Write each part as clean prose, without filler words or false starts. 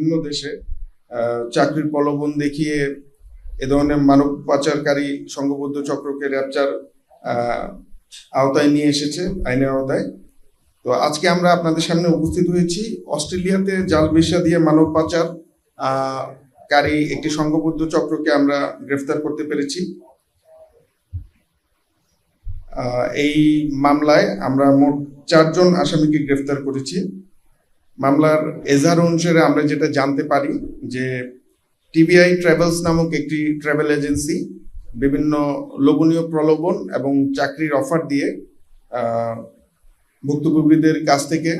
বিভিন্ন দেশে চাকরির প্রলোভন দেখিয়ে এ ধরনের মানব পাচারকারী সংঘবদ্ধ চক্রকে র্যাপচার আওতায় নিয়ে এসেছে, আইনের আওতায়। তো আজকে আমরা আপনাদের সামনে উপস্থিত হয়েছি অস্ট্রেলিয়াতে জাল ভিসা দিয়ে মানব পাচার কারী একটি সংঘবদ্ধ চক্রকে আমরা গ্রেফতার করতে পেরেছি। এই মামলায় আমরা মোট 4 জন আসামিকে গ্রেফতার করেছি। মামলার এজাহার অনুসারে আমরা যেটা জানতে পারি যে টিবিআই ট্রাভেলস নামক একটি ট্রাভেল এজেন্সি বিভিন্ন লোভনীয় প্রলোভন এবং চাকরির অফার দিয়ে ভুক্তভোগীদের কাছ থেকে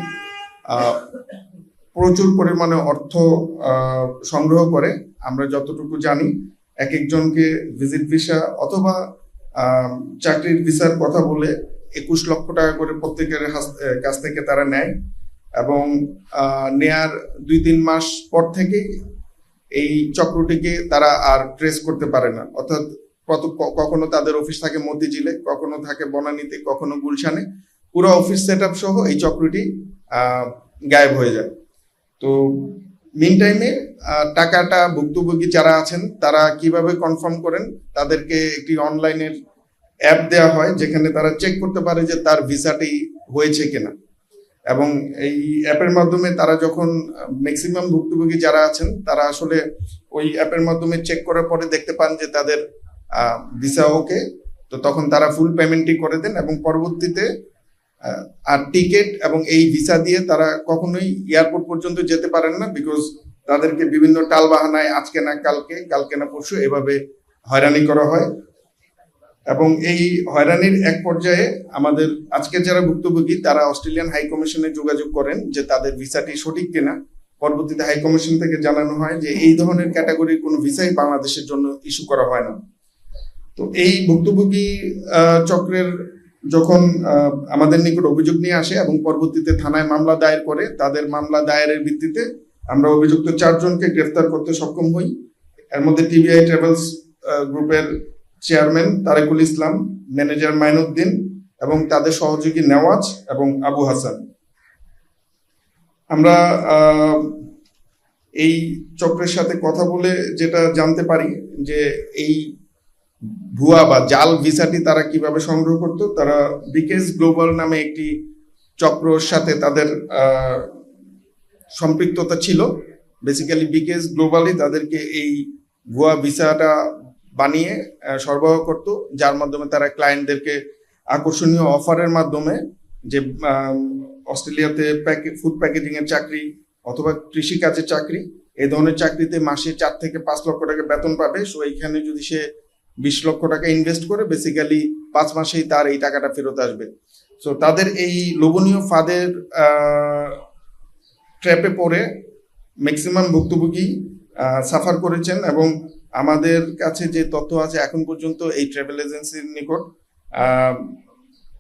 প্রচুর পরিমাণে অর্থ সংগ্রহ করে। আমরা যতটুকু জানি এক একজনকে ভিজিট ভিসা অথবা চাকরির ভিসার কথা বলে 21 লক্ষ টাকা করে প্রত্যেকের কাছ থেকে তারা নেয় এবং নেয়ার 2-3 মাস পর থেকেই এই চক্রটিকে তারা আর ট্রেস করতে পারে না। অর্থাৎ কখনো তাদের অফিস থাকে মতিঝিলে, কখনো থাকে বনানীতে, কখনো গুলশানে। পুরো অফিস সেট আপ সহ এই চক্রটি গায়েব হয়ে যায়। তো মিন টাইমে টাকাটা ভুক্তভোগী যারা আছেন তারা কিভাবে কনফার্ম করেন, তাদেরকে একটি অনলাইনের অ্যাপ দেওয়া হয় যেখানে তারা চেক করতে পারে যে তার ভিসাটি হয়েছে কিনা। এবং এই অ্যাপের মাধ্যমে তারা যখন ম্যাক্সিমাম ভুক্তভোগী যারা আছেন তারা আসলে ওই অ্যাপের মাধ্যমে চেক করার পরে দেখতে পান যে তাদের ভিসা ওকে, তো তখন তারা ফুল পেমেন্টই করে দেন এবং পরবর্তীতে আর টিকিট এবং এই ভিসা দিয়ে তারা কখনোই এয়ারপোর্ট পর্যন্ত যেতে পারেন না, বিকজ তাদেরকে বিভিন্ন টাল বাহানায় আজকে না কালকে, কালকে না পরশু এভাবে হয়রানি করা হয়। এবং এই হয়রানির এক পর্যায়ে আমাদের আজকে যারা ভুক্তভোগী তারা অস্ট্রেলিয়ান হাই কমিশনে যোগাযোগ করেন যে তাদের ভিসাটি সঠিক কিনা। পরবর্তীতে হাই কমিশন থেকে জানানো হয় যে এই ধরনের ক্যাটাগরির কোনো ভিসাই বাংলাদেশের জন্য ইস্যু করা হয় না। তো এই ভুক্তভোগী চক্রের যখন আমাদের নিকট অভিযোগ নিয়ে আসে এবং পরবর্তীতে থানায় মামলা দায়ের করে, তাদের মামলা দায়েরের ভিত্তিতে আমরা অভিযুক্ত 4 জনকে গ্রেফতার করতে সক্ষম হই। এর মধ্যে টিবিআই ট্রাভেলস গ্রুপের চেয়ারম্যান তারেকুল ইসলাম, ম্যানেজার মাইনুদ্দিন এবং তাদের সহযোগী নেওয়াজ এবং আবু হাসান। আমরা এই চক্রের সাথে কথা বলে যেটা জানতে পারি যে এই ভুয়া বা জাল ভিসাটি তারা কিভাবে সংগ্রহ করতো, তারা বিকেএস গ্লোবাল নামে একটি চক্রের সাথে তাদের সম্পৃক্ততা ছিল। বেসিক্যালি বিকেএস গ্লোবালই তাদেরকে এই ভুয়া ভিসাটা বানিয়ে সরবরাহ করত, যার মাধ্যমে তারা ক্লায়েন্টদেরকে আকর্ষণীয় অফারের মাধ্যমে যে অস্ট্রেলিয়াতে ফুড প্যাকেজিং এর চাকরি অথবা কৃষি কাজের চাকরি, এই ধরনের চাকরিতে মাসে 4 থেকে 5 লক্ষ টাকা বেতন পাবে। সো এইখানে যদি সে 20 লক্ষ টাকা ইনভেস্ট করে বেসিক্যালি 5 মাসেই তার এই টাকাটা ফেরত আসবে। সো তাদের এই লোভনীয় ফাঁদের ট্র্যাপে পড়ে ম্যাক্সিমাম ভুক্তভোগী সাফার করেছেন এবং আমাদের কাছে যে তথ্য আছে এখন পর্যন্ত এই ট্রাভেল এজেন্সির নিকট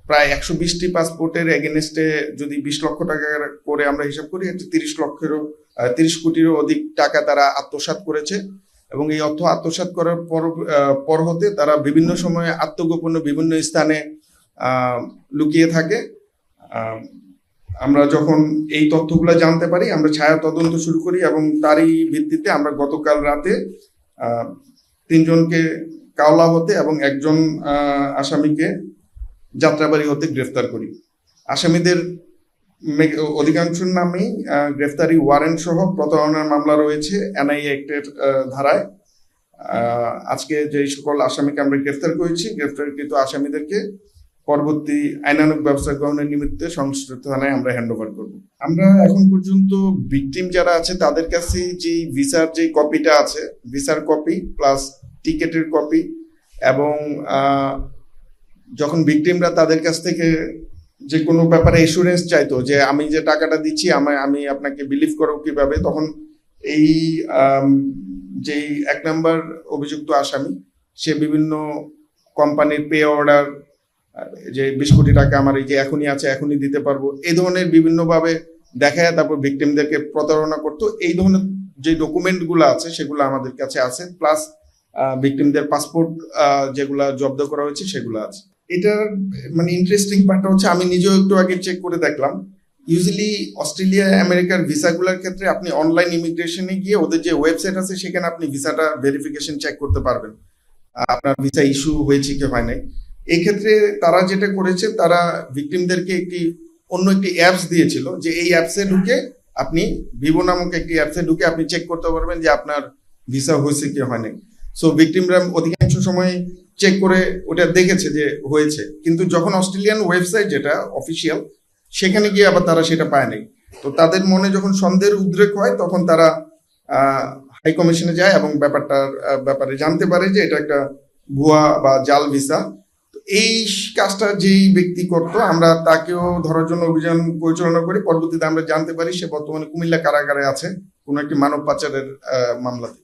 প্রায় 120টি পাসপোর্টের এগেনস্টে যদি 20 লক্ষ টাকা করে আমরা হিসাব করি, 30 কোটিরও অধিক টাকা তারা আত্মসাৎ করেছে। এবং এই অর্থ আত্মসাৎ করার পর হতে তারা বিভিন্ন সময়ে আত্মগোপনে বিভিন্ন স্থানে লুকিয়ে থাকে। আমরা যখন এই তথ্যগুলো জানতে পারি আমরা ছায়া তদন্ত শুরু করি এবং তারই ভিত্তিতে আমরা গতকাল রাতে 3 জনকে কাওলা হতে এবং 1 জন আসামিকে যাত্রাবাড়ি হতে গ্রেফতার করি। আসামিদের অধিকাংশের নামেই গ্রেফতারি ওয়ারেন্ট সহ প্রতারণার মামলা রয়েছে এনআইএ অ্যাক্টের ধারায়। আজকে যে সকল আসামিকে আমরা গ্রেফতার করেছি, গ্রেফতারকৃত আসামিদেরকে পরবর্তী আইনানুগ ব্যবস্থা গ্রহণের নিমিত্তে সংশ্লিষ্ট থানায় আমরা হ্যান্ড ওভার করবো। আমরা এখন পর্যন্ত ভিকটিম যারা আছে তাদের কাছে যে ভিসার যে কপিটা আছে, ভিসার কপি প্লাস টিকেটের কপি, এবং যখন ভিকটিমরা তাদের কাছ থেকে যে কোনো ব্যাপারে এসুরেন্স চাইতো যে আমি যে টাকাটা দিচ্ছি আমি আপনাকে বিলিভ করব কিভাবে, তখন এই যেই 1 নম্বর অভিযুক্ত আসামি সে বিভিন্ন কোম্পানির পে অর্ডার, যে 20 কোটি টাকা আমার এই যে এখনই আছে এখনই দিতে পারবো, এই ধরনের বিভিন্নভাবে দেখায় তারপর ভিকটিমদেরকে প্রতারণা করতো। এই ধরনের যে ডকুমেন্টগুলো আছে সেগুলো আমাদের কাছে আছে, প্লাস ভিকটিমদের পাসপোর্ট যেগুলা জব্দ করা হয়েছে সেগুলো আছে। এটার মানে ইন্টারেস্টিং পার্টটা হচ্ছে আমি নিজেও একটু আগে চেক করে দেখলাম ইউজুয়ালি অস্ট্রেলিয়া আমেরিকার ভিসাগুলোর ক্ষেত্রে আপনি অনলাইন ইমিগ্রেশনে গিয়ে ওদের যে ওয়েবসাইট আছে সেখানে আপনি ভিসাটা ভেরিফিকেশন চেক করতে পারবেন, আপনার ভিসা ইস্যু হয়েছে কি হয় নাই। এই ক্ষেত্রে তারা যেটা করেছে, তারা ভিকটিমদেরকে অন্য একটি অ্যাপস দিয়েছিল, যে এই অ্যাপসে ঢুকে আপনি ভিভো নামক একটি অ্যাপসে ঢুকে আপনি চেক করতে পারবেন যে আপনার ভিসা হয়েছে কি হয় নাই। সো ভিকটিমরা অধিকাংশ সময় চেক করে ওটা দেখেছে যে হয়েছে, কিন্তু যখন অস্ট্রেলিয়ান ওয়েবসাইট যেটা অফিসিয়াল সেখানে গিয়ে আবার তারা সেটা পায় নাই। তো তাদের মনে যখন সন্দেহের উদ্রেক হয় তখন তারা হাই কমিশনে যায় এবং ব্যাপারে জানতে পারে যে এটা একটা ভুয়া বা জাল ভিসা। তো এই কাজটা যেই ব্যক্তি করতো, আমরা তাকেও ধরার জন্য অভিযান পরিচালনা করি। পরবর্তীতে আমরা জানতে পারি সে বর্তমানে কুমিল্লা কারাগারে আছে কোনো একটি মানব পাচারের মামলাতে।